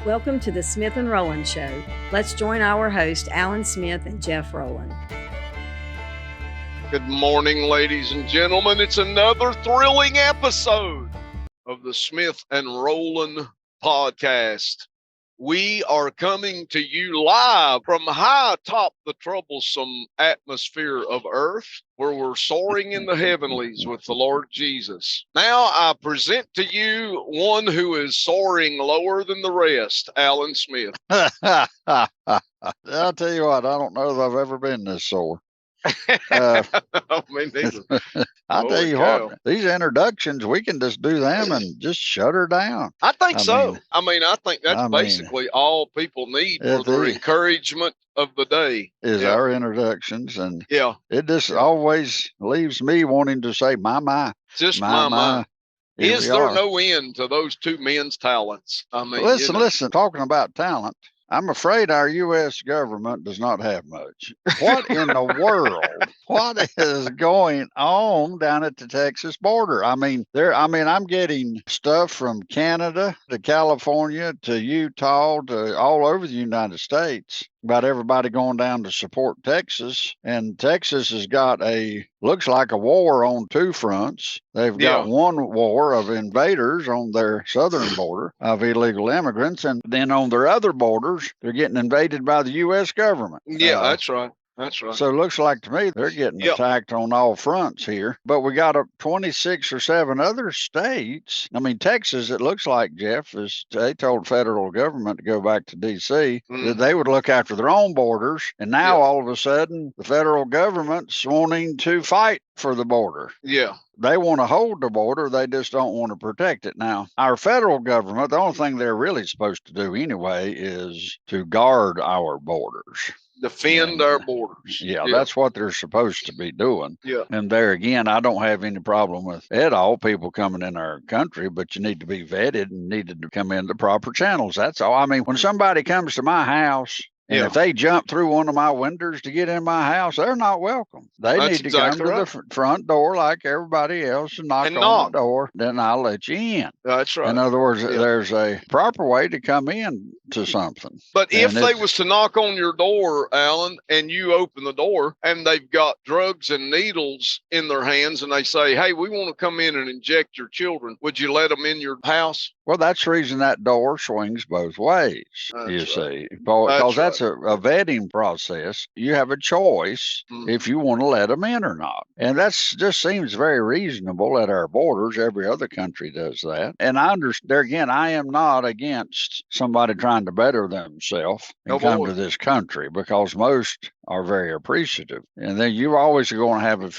Welcome to the Smith and Rowland Show. Let's join our host, Alan Smith and Jeff Rowland. Good morning, ladies and gentlemen. It's another thrilling episode of the Smith and Rowland podcast. We are coming to you live from high atop the troublesome atmosphere of earth, where we're soaring in the heavenlies with the Lord Jesus. Now I present to you one who is soaring lower than the rest, Alan Smith. I'll tell you what, I don't know if I've ever been this sore. Me neither. I'll tell you what, these introductions, we can just do them and just shut her down. I think so. I think that's basically all people need for the encouragement of the day. Is our introductions. And yeah, it just always leaves me wanting to say, my. Just my. Is there no end to those two men's talents? Listen, talking about talent, I'm afraid our U.S. government does not have much. What in the world? What is going on down at the Texas border? I'm getting stuff from Canada to California to Utah to all over the United States about everybody going down to support Texas. And Texas has got looks like a war on two fronts. They've got one war of invaders on their southern border of illegal immigrants. And then on their other borders, they're getting invaded by the U.S. government. Yeah, that's right. That's right. So it looks like to me they're getting attacked on all fronts here. But we got 26 or 7 other states. Texas, it looks like, Jeff, they told federal government to go back to D.C. That they would look after their own borders. And now all of a sudden, the federal government's wanting to fight for the border. Yeah. They want to hold the border. They just don't want to protect it. Now, our federal government, the only thing they're really supposed to do anyway is to guard our borders. Defend our borders. Yeah, that's what they're supposed to be doing. Yeah. And there again, I don't have any problem with at all people coming in our country, but you need to be vetted and need to come in the proper channels. That's all. When somebody comes to my house, and if they jump through one of my windows to get in my house, they're not welcome. They need to come to the front door like everybody else and knock on the door. Then I'll let you in. That's right. In other words, there's a proper way to come in to something. But if they was to knock on your door, Alan, and you open the door and they've got drugs and needles in their hands and they say, hey, we want to come in and inject your children, would you let them in your house? Well, that's the reason that door swings both ways, see, because that's a vetting process. You have a choice if you want to let them in or not. And that's just seems very reasonable at our borders. Every other country does that. And I understand, there again, I am not against somebody trying to better themselves and come to this country, because most are very appreciative. And then you're always going to have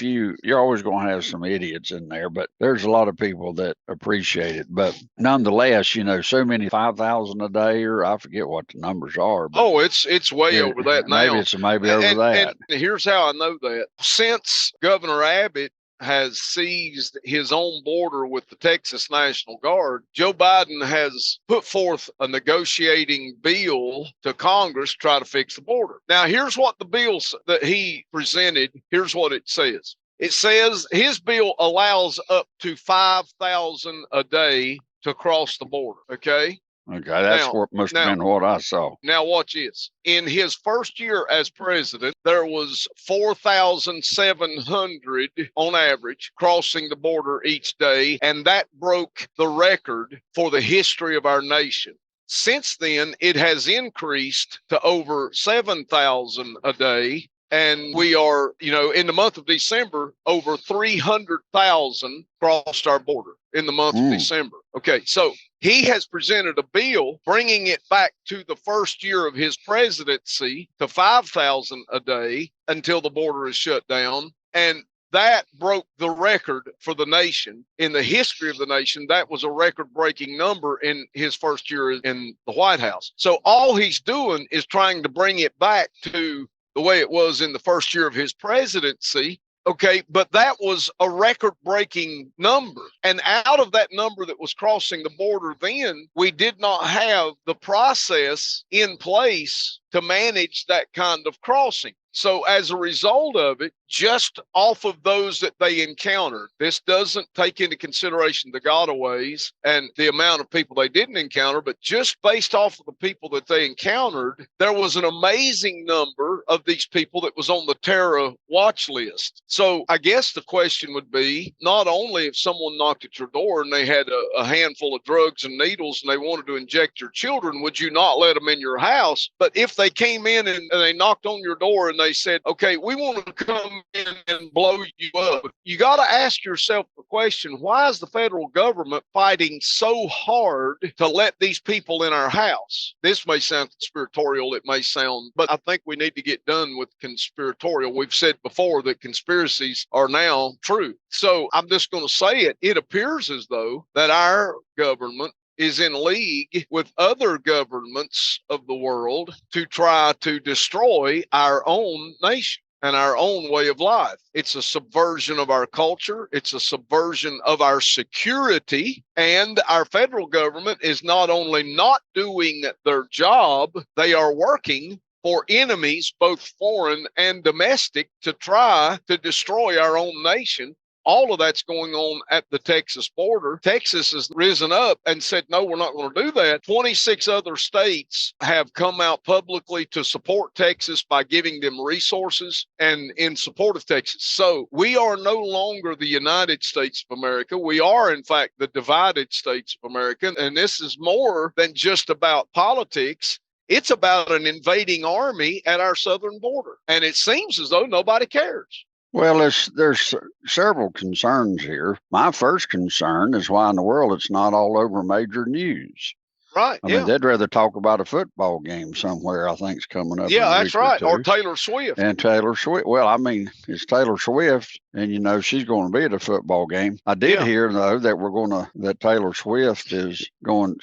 some idiots in there, but there's a lot of people that appreciate it. But nonetheless, so many 5,000 a day, or I forget what the numbers are. But it's way over that now. Maybe over that. And here's how I know that. Since Governor Abbott has seized his own border with the Texas National Guard, Joe Biden has put forth a negotiating bill to Congress to try to fix the border. Now, here's what the bill that he presented, here's what it says. It says his bill allows up to 5,000 a day to cross the border, okay? Okay, that's what must have been what I saw. Now watch this. In his first year as president, there was 4,700 on average crossing the border each day, and that broke the record for the history of our nation. Since then, it has increased to over 7,000 a day. And we are, in the month of December, over 300,000 crossed our border in the month of December. Okay, so he has presented a bill bringing it back to the first year of his presidency to 5,000 a day until the border is shut down. And that broke the record for the nation. In the history of the nation, that was a record-breaking number in his first year in the White House. So all he's doing is trying to bring it back to the way it was in the first year of his presidency. Okay, but that was a record-breaking number. And out of that number that was crossing the border then, we did not have the process in place to manage that kind of crossing. So as a result of it, just off of those that they encountered. This doesn't take into consideration the gotaways and the amount of people they didn't encounter, but just based off of the people that they encountered, there was an amazing number of these people that was on the terror watch list. So I guess the question would be, not only if someone knocked at your door and they had a handful of drugs and needles and they wanted to inject your children, would you not let them in your house? But if they came in and they knocked on your door and they said, okay, we want to come in and blow you up, you got to ask yourself the question, why is the federal government fighting so hard to let these people in our house? This may sound conspiratorial, it may sound, but I think we need to get done with conspiratorial. We've said before that conspiracies are now true. So I'm just going to say it. It appears as though that our government is in league with other governments of the world to try to destroy our own nation and our own way of life. It's a subversion of our culture. It's a subversion of our security. And our federal government is not only not doing their job, they are working for enemies, both foreign and domestic, to try to destroy our own nation. All of that's going on at the Texas border. Texas has risen up and said, no, we're not going to do that. 26 other states have come out publicly to support Texas by giving them resources and in support of Texas. So we are no longer the United States of America. We are, in fact, the divided states of America. And this is more than just about politics. It's about an invading army at our southern border. And it seems as though nobody cares. Well, there's several concerns here. My first concern is why in the world it's not all over major news. Right. I mean, they'd rather talk about a football game somewhere, I think, is coming up. Yeah, that's right. Or Taylor Swift. And Taylor Swift. Well, I mean, it's Taylor Swift, and you know she's going to be at a football game. I did hear though that Taylor Swift she's going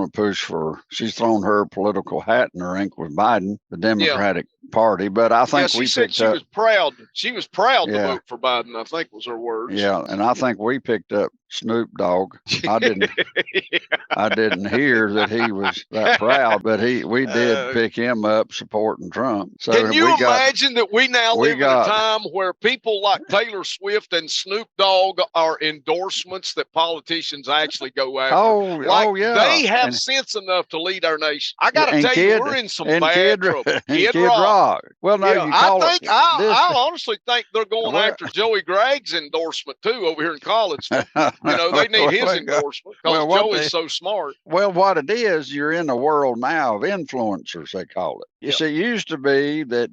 to push for. She's thrown her political hat in the ring with Biden, the Democratic Party. But I think she said she was proud. She was proud to vote for Biden, I think was her words. Yeah, and I think we picked up Snoop Dogg. I didn't hear that he was that proud, but we did pick him up supporting Trump. So can you imagine that we now live in a time where people like Taylor Swift and Snoop Dogg are endorsements that politicians actually go after? They have sense enough to lead our nation. I got to tell you, we're in some bad trouble. Kid Rock. Well, no, I honestly think they're going after Joey Gregg's endorsement too over here in college. They need his endorsement because Joey's so smart. Well, what it is, you're in a world now of influencers, they call it. You see, it used to be that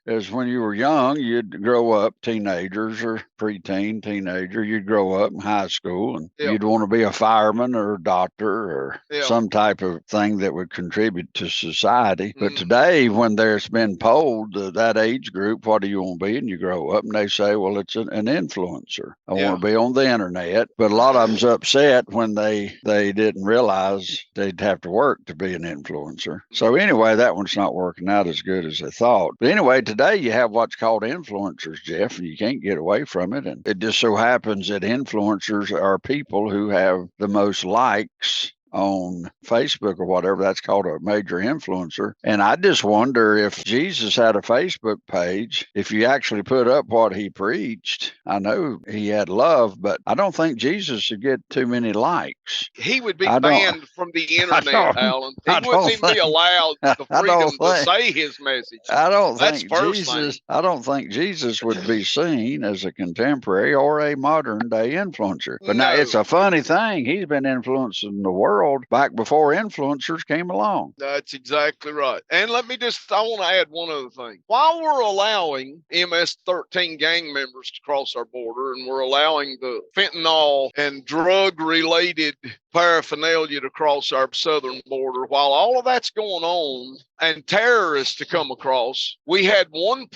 as when you were young, you'd grow up, teenagers or preteen, teenager, you'd grow up in high school and you'd want to be a fireman or a doctor or some type of thing that would contribute to society. But today, when there's been polled that age group, what do you want to be? And you grow up and they say, well, it's an influencer. I want to be on the internet. But a lot of them's upset when they didn't realize they'd have to work to be an influencer. So anyway, that one's not working out as good as they thought. But anyway, today you have what's called influencers, Jeff, and you can't get away from it. And it just so happens that influencers are people who have the most likes on Facebook or whatever. That's called a major influencer. And I just wonder if Jesus had a Facebook page, if you actually put up what he preached. I know he had love, but I don't think Jesus would get too many likes. He would be banned from the internet, Alan. He wouldn't even be allowed the freedom to say his message. I don't think Jesus would be seen as a contemporary or a modern day influencer. But now it's a funny thing. He's been influencing the world back before influencers came along. That's exactly right. And I want to add one other thing. While we're allowing MS-13 gang members to cross our border and we're allowing the fentanyl and drug-related paraphernalia to cross our southern border, while all of that's going on and terrorists to come across, we had one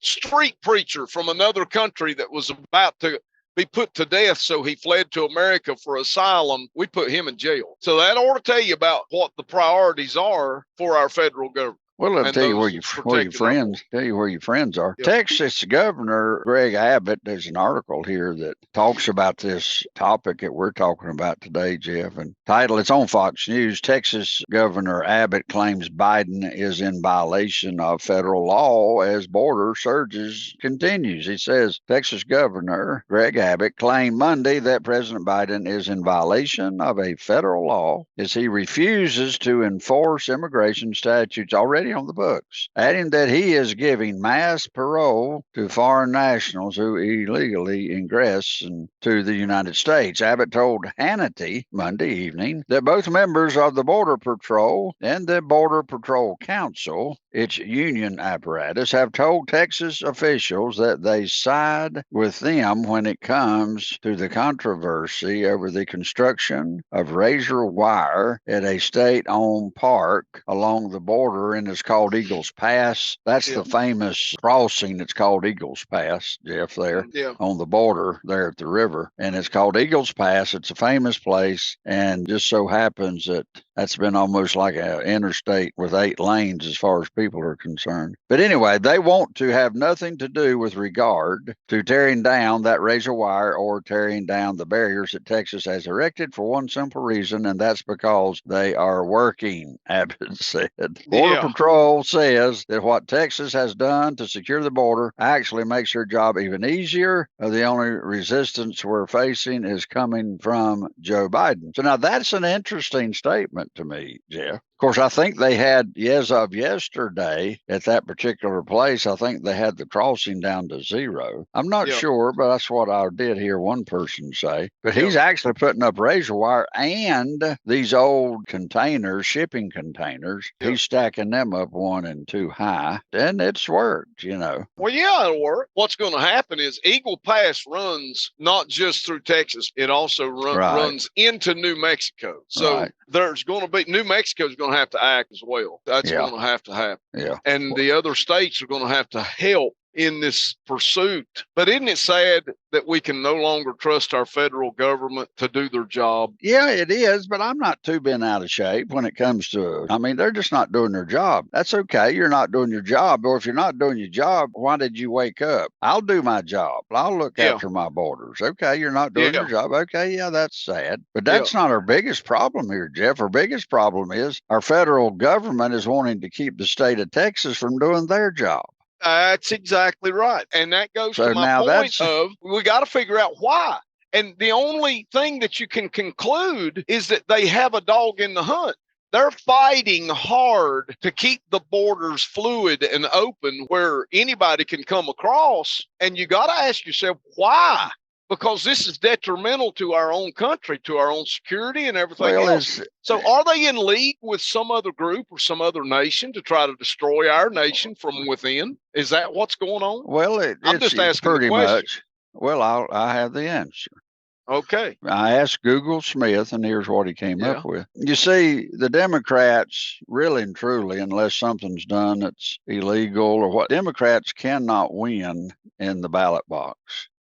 street preacher from another country that was about to be put to death, so he fled to America for asylum. We put him in jail. So that ought to tell you about what the priorities are for our federal government. Well, I'll and tell you those where your protecting our friends tell you where your friends are. Yep. Texas Governor Greg Abbott, there's an article here that talks about this topic that we're talking about today, Jeff. And title, it's on Fox News. Texas Governor Abbott claims Biden is in violation of federal law as border surges continues. He says Texas Governor Greg Abbott claimed Monday that President Biden is in violation of a federal law as he refuses to enforce immigration statutes already on the books, adding that he is giving mass parole to foreign nationals who illegally ingress into the United States. Abbott told Hannity Monday evening that both members of the Border Patrol and the Border Patrol Council, its union apparatus, have told Texas officials that they side with them when it comes to the controversy over the construction of razor wire at a state-owned park along the border, and it's called Eagles Pass. That's the famous crossing. It's called Eagles Pass, Jeff, there on the border there at the river. And it's called Eagles Pass. It's a famous place, and just so happens that that's been almost like an interstate with 8 lanes as far as people are concerned. But anyway, they want to have nothing to do with regard to tearing down that razor wire or tearing down the barriers that Texas has erected for one simple reason, and that's because they are working, Abbott said. Border Patrol says that what Texas has done to secure the border actually makes their job even easier. The only resistance we're facing is coming from Joe Biden. So now that's an interesting statement to me, Jeff. Of course, I think they had, as of yesterday, at that particular place, I think they had the crossing down to 0. I'm not sure, but that's what I did hear one person say. But he's actually putting up razor wire and these old containers, shipping containers. He's stacking them up 1 and 2 high, and it's worked, you know. Well, yeah, it'll work. What's going to happen is Eagle Pass runs not just through Texas, it also runs into New Mexico. So there's going to be, New Mexico's going to have to act as well. That's going to happen. And the other states are going to have to help in this pursuit. But isn't it sad that we can no longer trust our federal government to do their job? Yeah, it is, but I'm not too bent out of shape when it comes to, I mean, they're just not doing their job. That's okay. You're not doing your job. Or if you're not doing your job, why did you wake up? I'll do my job. I'll look after my borders. Okay, you're not doing your job. Okay, that's sad. But that's not our biggest problem here, Jeff. Our biggest problem is our federal government is wanting to keep the state of Texas from doing their job. That's exactly right. And that goes to my point of we got to figure out why. And the only thing that you can conclude is that they have a dog in the hunt. They're fighting hard to keep the borders fluid and open where anybody can come across. And you got to ask yourself, why? Because this is detrimental to our own country, to our own security and everything else. So are they in league with some other group or some other nation to try to destroy our nation from within? Is that what's going on? Well, I'm just asking pretty much. Well, I have the answer. Okay. I asked Google Smith, and here's what he came up with. You see, the Democrats, really and truly, unless something's done that's illegal or what, Democrats cannot win in the ballot box.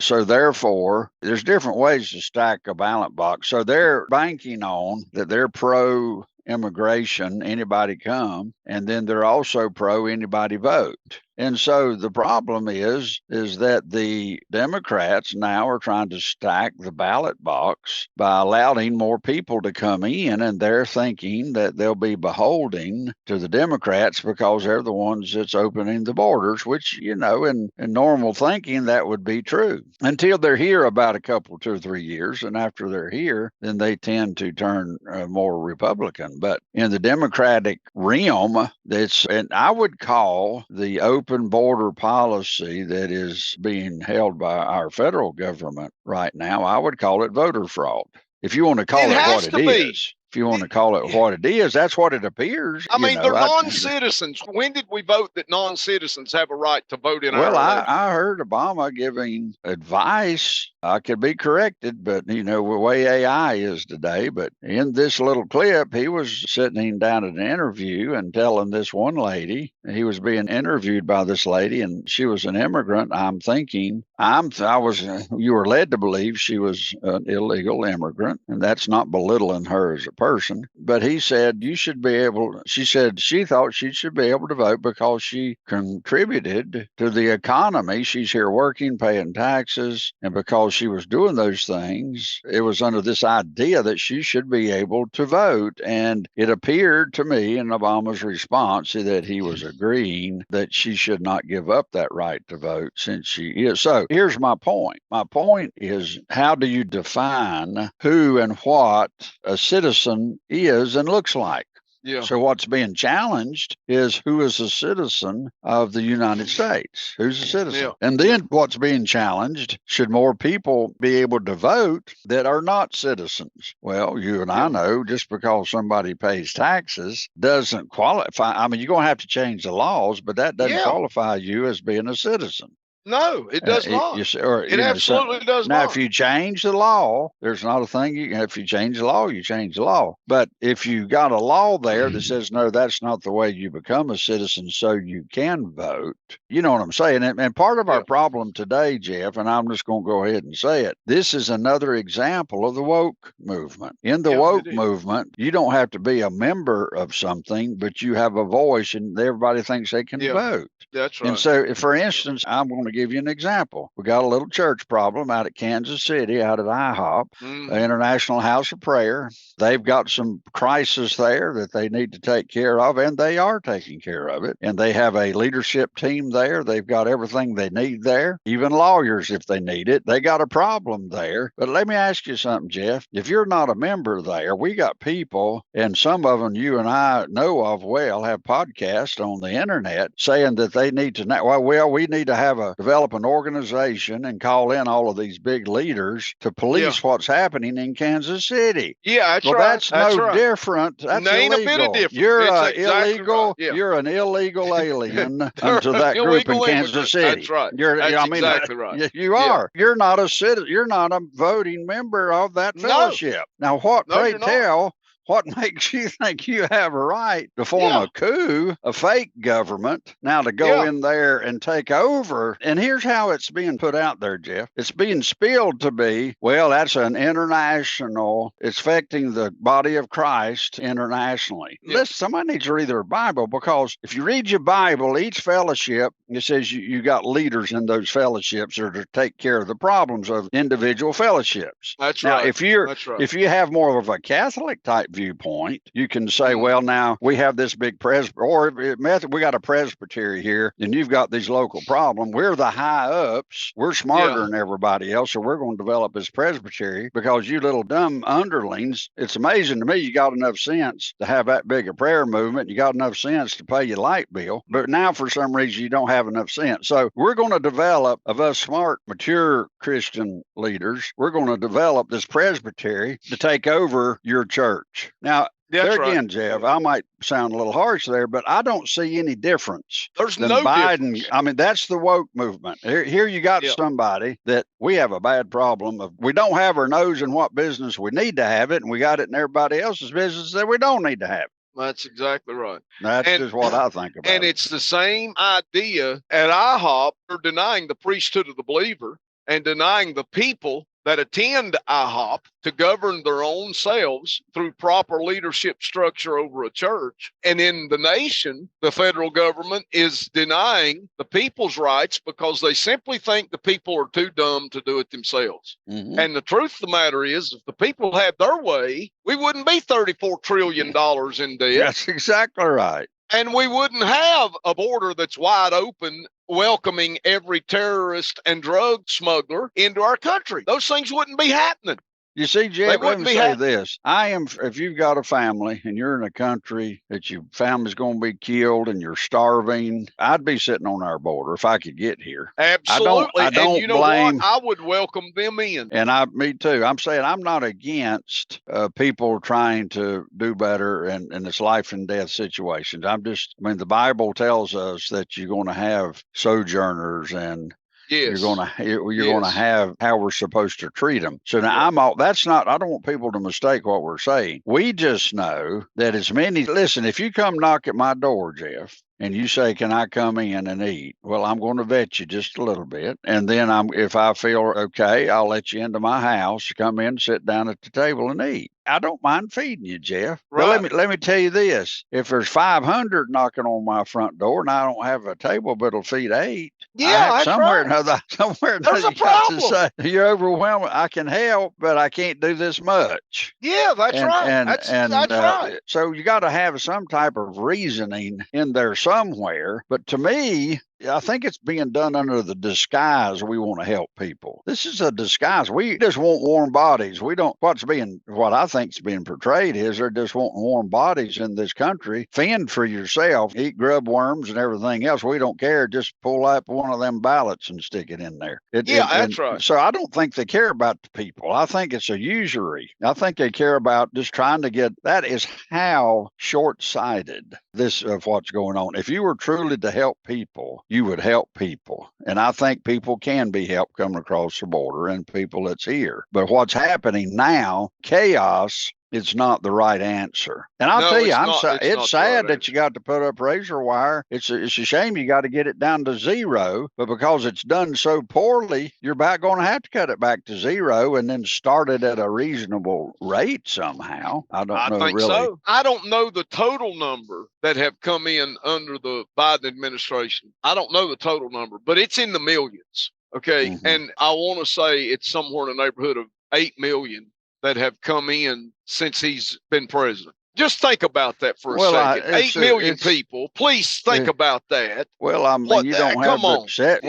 So therefore, there's different ways to stack a ballot box. So they're banking on that they're pro-immigration, anybody come, and then they're also pro-anybody vote. And so the problem is that the Democrats now are trying to stack the ballot box by allowing more people to come in, and they're thinking that they'll be beholden to the Democrats because they're the ones that's opening the borders, which, you know, in normal thinking, that would be true until they're here about a couple, 2 or 3 years. And after they're here, then they tend to turn more Republican. But in the Democratic realm, and I would call the open border policy that is being held by our federal government right now, I would call it voter fraud. If you want to call it what it is. If you want to call it what it is, that's what it appears. I mean, they're non-citizens. When did we vote that non-citizens have a right to vote in our election? Well, I heard Obama giving advice. I could be corrected, but, you know, the way AI is today. But in this little clip, he was sitting down at an interview and telling this one lady, he was being interviewed by this lady, and she was an immigrant. I'm thinking, you were led to believe she was an illegal immigrant, and that's not belittling her as a person. But he said, you should be able, she said she thought she should be able to vote because she contributed to the economy. She's here working, paying taxes. And because she was doing those things, it was under this idea that she should be able to vote. And it appeared to me in Obama's response that he was agreeing that she should not give up that right to vote since she is. So here's my point. My point is, how do you define who and what a citizen is and looks like? Yeah. So what's being challenged is who is a citizen of the United States? Who's a citizen? Yeah. And then what's being challenged, should more people be able to vote that are not citizens? Well, you and I know just because somebody pays taxes doesn't qualify. I mean, you're going to have to change the laws, but that doesn't qualify you as being a citizen. No, it does not. It absolutely does not. Now, not. if you change the law, there's not a thing if you change the law, you change the law. But if you got a law there that says, no, that's not the way you become a citizen, so you can vote, you know what I'm saying? And part of our problem today, Jeff, and I'm just going to go ahead and say it, this is another example of the woke movement. In the woke movement, you don't have to be a member of something, but you have a voice and everybody thinks they can vote. That's right. And so, for instance, I'm going to give you an example. We got a little church problem out at Kansas City, out at IHOP, International House of Prayer. They've got some crisis there that they need to take care of, and they are taking care of it. And they have a leadership team there. They've got everything they need there, even lawyers if they need it. They got a problem there. But let me ask you something, Jeff. If you're not a member there, we got people, and some of them you and I know of well, have podcasts on the internet saying that they need to know, well, we need to develop an organization and call in all of these big leaders to police what's happening in Kansas City. Yeah, that's well, right. That's no different. That's ain't illegal. A bit of different. You're exactly illegal. Right. Yeah. You're an illegal alien unto that group in Kansas City. That's right. That's exactly right. You are. You're not a citizen. You're not a voting member of that fellowship. Now, pray tell? What makes you think you have a right to form a coup, a fake government, now to go in there and take over? And here's how it's being put out there, Jeff. It's being spilled to be, well, that's an international, it's affecting the body of Christ internationally. Listen, somebody needs to read their Bible, because if you read your Bible, each fellowship, it says you got leaders in those fellowships that are to take care of the problems of individual fellowships. That's now, right. If you have more of a Catholic type viewpoint, you can say, well, now we have this big we got a presbytery here, and you've got these local problems. We're the high ups. We're smarter than everybody else, so we're going to develop this presbytery because you little dumb underlings. It's amazing to me you got enough sense to have that big a prayer movement. You got enough sense to pay your light bill, but now for some reason you don't have enough sense. So we're going to develop, of us smart, mature Christian leaders, we're going to develop this presbytery to take over your church. Now, there again, Jeff, I might sound a little harsh there, but I don't see any difference. There's than no Biden. difference. I mean, that's the woke movement. Here you got somebody that we have a bad problem of. We don't have our nose in what business we need to have it, and we got it in everybody else's business that we don't need to have it. That's exactly right. That's just what I think about and it. It's the same idea at IHOP. They're denying the priesthood of the believer and denying the people that attend IHOP to govern their own selves through proper leadership structure over a church. And in the nation, the federal government is denying the people's rights because they simply think the people are too dumb to do it themselves. Mm-hmm. And the truth of the matter is, if the people had their way, we wouldn't be $34 trillion in debt. That's exactly right. And we wouldn't have a border that's wide open, welcoming every terrorist and drug smuggler into our country. Those things wouldn't be happening. You see, Jeff, let me say this. If you've got a family and you're in a country that your family's going to be killed and you're starving, I'd be sitting on our border if I could get here. Absolutely. I don't and you know blame, what? I would welcome them in. And me too. I'm saying I'm not against people trying to do better in this life and death situations. The Bible tells us that you're going to have sojourners and yes. You're going to have how we're supposed to treat them. So now I don't want people to mistake what we're saying. We just know that listen, if you come knock at my door, Jeff, and you say, can I come in and eat? Well, I'm going to vet you just a little bit. And then if I feel okay, I'll let you into my house, come in, sit down at the table and eat. I don't mind feeding you, Jeff. Right. But let me tell you this: if there's 500 knocking on my front door and I don't have a table, but it'll feed 8. Yeah, that's somewhere right. somewhere or There's another, a you got to problem. say you're overwhelmed. I can help, but I can't do this much. Yeah, that's right. That's right. So you got to have some type of reasoning in there somewhere. But to me, I think it's being done under the disguise we want to help people. This is a disguise. We just want warm bodies. We don't. What I think is being portrayed is they're just wanting warm bodies in this country. Fend for yourself. Eat grub worms and everything else. We don't care. Just pull up one of them ballots and stick it in there. That's right. So I don't think they care about the people. I think it's a usury. I think they care about just trying to get. That is how short-sighted this of what's going on. If you were truly to help people, you would help people. And I think people can be helped coming across the border and people that's here. But what's happening now, chaos, it's not the right answer. And I'll tell you, it's sad that you got to put up razor wire. It's a shame you got to get it down to 0, but because it's done so poorly, you're about going to have to cut it back to 0 and then start it at a reasonable rate somehow. I think really. So. I don't know the total number that have come in under the Biden administration. I don't know the total number, but it's in the millions. Okay. Mm-hmm. And I want to say it's somewhere in the neighborhood of 8 million that have come in since he's been president. Just think about that for a second. 8 million people. Please think about that. Well, I mean, you don't have well,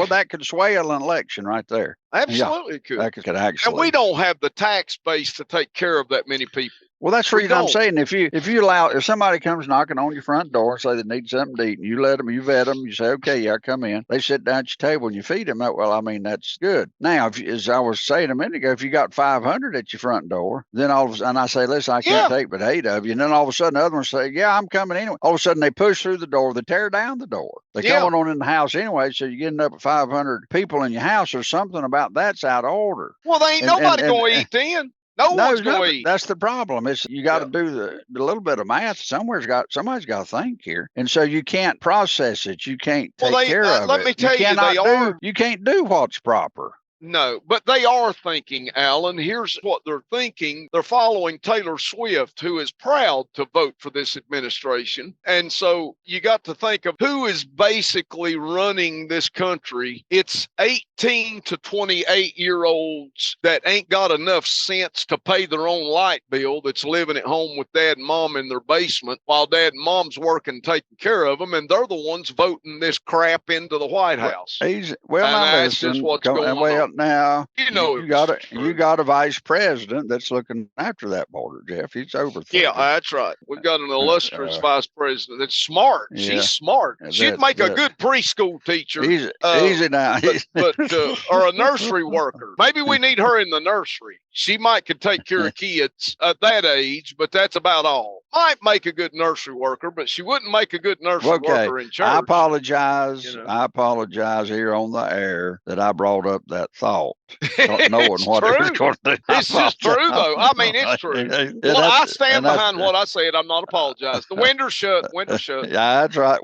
that could sway an election right there. Absolutely, it could. That could actually. And we don't have the tax base to take care of that many people. Well, that's the reason I'm saying if somebody comes knocking on your front door and say they need something to eat, and you let them, you vet them, you say, okay, yeah, come in. They sit down at your table and you feed them. Well, I mean, that's good. Now, as I was saying a minute ago, if you got 500 at your front door, then and I say, listen, I can't take but 8 of you. And then all of a sudden the other ones say, yeah, I'm coming anyway. All of a sudden they push through the door, they tear down the door. They come on in the house anyway, so you're getting up at 500 people in your house or something about that's out of order. Well, they ain't nobody going to eat then. No one's going to eat. That's the problem. It's you got to do the little bit of math. Somebody's got to think here, and so you can't process it. You can't take care of it. Let me tell you, you can't do what's proper. No, but they are thinking, Alan. Here's what they're thinking. They're following Taylor Swift, who is proud to vote for this administration. And so you got to think of who is basically running this country. It's 18 to 28-year-olds that ain't got enough sense to pay their own light bill, that's living at home with dad and mom in their basement while dad and mom's working, taking care of them. And they're the ones voting this crap into the White House. That's just what's going on. Now, you got a vice president that's looking after that border, Jeff. He's over 30. Yeah, that's right. We've got an illustrious vice president that's smart. Yeah. She's smart. She'd make a good preschool teacher. Easy now. Or a nursery worker. Maybe we need her in the nursery. She could take care of kids at that age, but that's about all. Might make a good nursery worker, but she wouldn't make a good nursery worker in church. I apologize. I apologize here on the air that I brought up that thought, knowing what it was going to do. It's just true, though. I mean, it's true. Well, I stand behind what I said. I'm not apologizing. The window's shut. Yeah, that's right.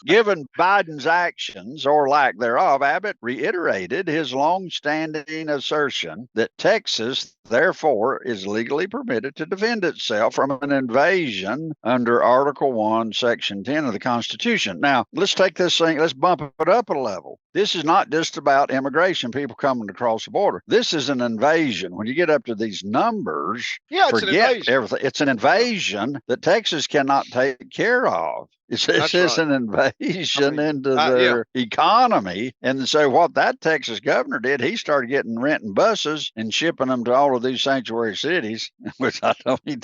Given Biden's actions or lack thereof, Abbott reiterated his long-standing assertion that Texas, therefore, is legally permitted to defend itself from an invasion under Article 1, Section 10 of the Constitution. Now, let's take this thing, let's bump it up a level. This is not just about immigration, people coming across the border. This is an invasion. When you get up to these numbers, forget everything. It's an invasion that Texas cannot take care of. It's an invasion into their economy. And so what that Texas governor did, he started renting buses and shipping them to all of these sanctuary cities, which I know he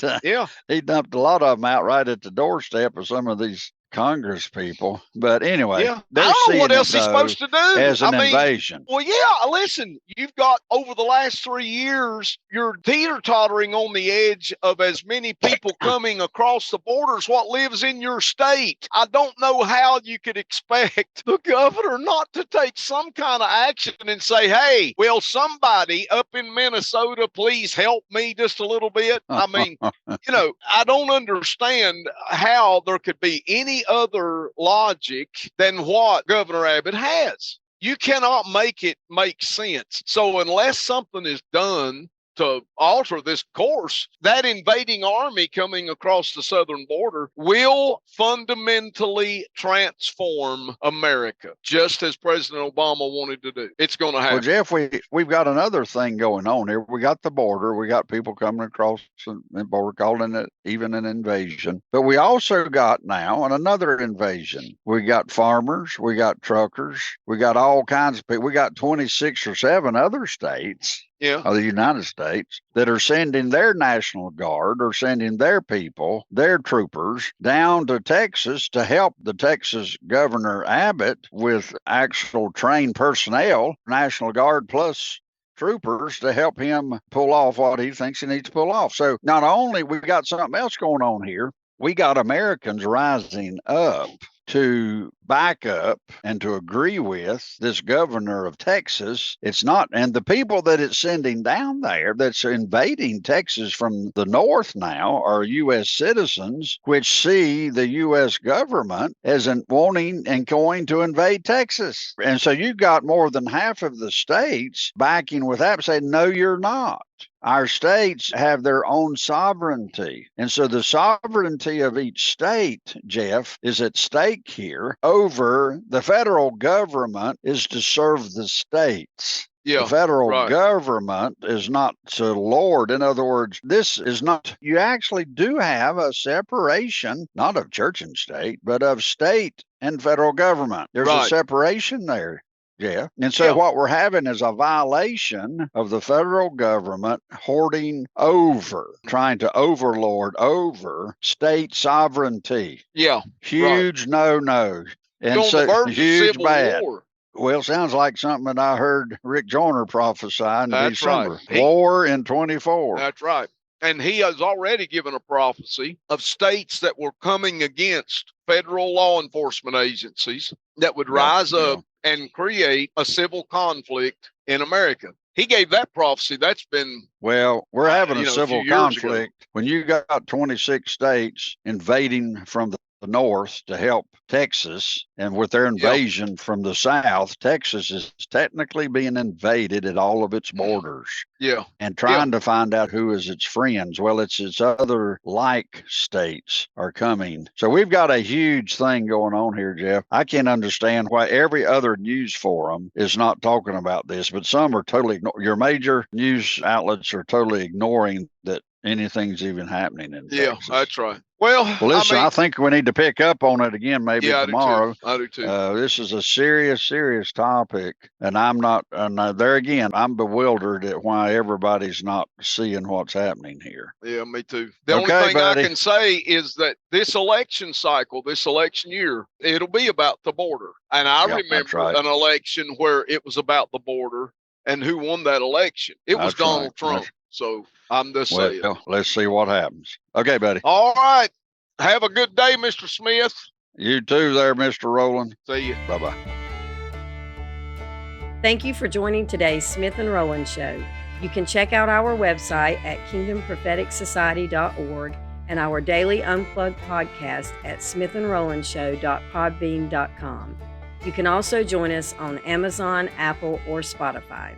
dumped a lot of them out right at the doorstep of some of these Congress people. But anyway, I don't know what else he's supposed to do as an invasion. Well, listen, you've got over the last 3 years, you're teeter-tottering on the edge of as many people coming across the borders what lives in your state. I don't know how you could expect the governor not to take some kind of action and say, hey, will somebody up in Minnesota please help me just a little bit? I mean, I don't understand how there could be any other logic than what Governor Abbott has. You cannot make it make sense. So unless something is done to alter this course, that invading army coming across the southern border will fundamentally transform America, just as President Obama wanted to do. It's going to happen. Well, Jeff, we've got another thing going on here. We got the border. We got people coming across the border, calling it even an invasion. But we also got now another invasion. We got farmers. We got truckers. We got all kinds of people. We got 26 or 7 other states of the United States that are sending their National Guard or sending their people, their troopers, down to Texas to help the Texas Governor Abbott with actual trained personnel, National Guard plus troopers, to help him pull off what he thinks he needs to pull off. So not only we got something else going on here, we got Americans rising up to back up and to agree with this governor of Texas. It's not, and the people that it's sending down there that's invading Texas from the north now are U.S. citizens, which see the U.S. government as wanting and going to invade Texas. And so you got more than half of the states backing with that, saying, no, you're not. Our states have their own sovereignty. And so the sovereignty of each state, Jeff, is at stake here. Over the federal government is to serve the states. The federal government is not to lord. In other words, this is not, you actually do have a separation, not of church and state, but of state and federal government. There's a separation there. Yeah. And so what we're having is a violation of the federal government hoarding over, trying to overlord over state sovereignty. Yeah. Huge no-no. And so huge bad. War. Well, sounds like something that I heard Rick Joyner prophesy in December. War in 24. That's right. And he has already given a prophecy of states that were coming against federal law enforcement agencies that would rise up and create a civil conflict in America. He gave that prophecy. That's been... Well, we're having a civil conflict when you got 26 states invading from the north to help Texas, and with their invasion from the south, Texas is technically being invaded at all of its borders. And trying to find out who is its friends. Well, it's its other like states are coming. So we've got a huge thing going on here, Jeff. I can't understand why every other news forum is not talking about this, but some are totally your major news outlets are totally ignoring that anything's even happening in Texas. That's right. Well, listen, I think we need to pick up on it again maybe tomorrow. I do too. This is a serious topic, and I'm not, there again, I'm bewildered at why everybody's not seeing what's happening here. Yeah, me too. The only thing I can say is that this election cycle, this election year, it'll be about the border. And I remember an election where it was about the border, and who won that election? It was Donald Trump. So I'm just saying. Let's see what happens. Okay, buddy. All right. Have a good day, Mr. Smith. You too there, Mr. Rowland. See you. Bye-bye. Thank you for joining today's Smith and Rowland Show. You can check out our website at kingdompropheticsociety.org and our daily Unplugged podcast at smithandrowlandshow.podbean.com. You can also join us on Amazon, Apple, or Spotify.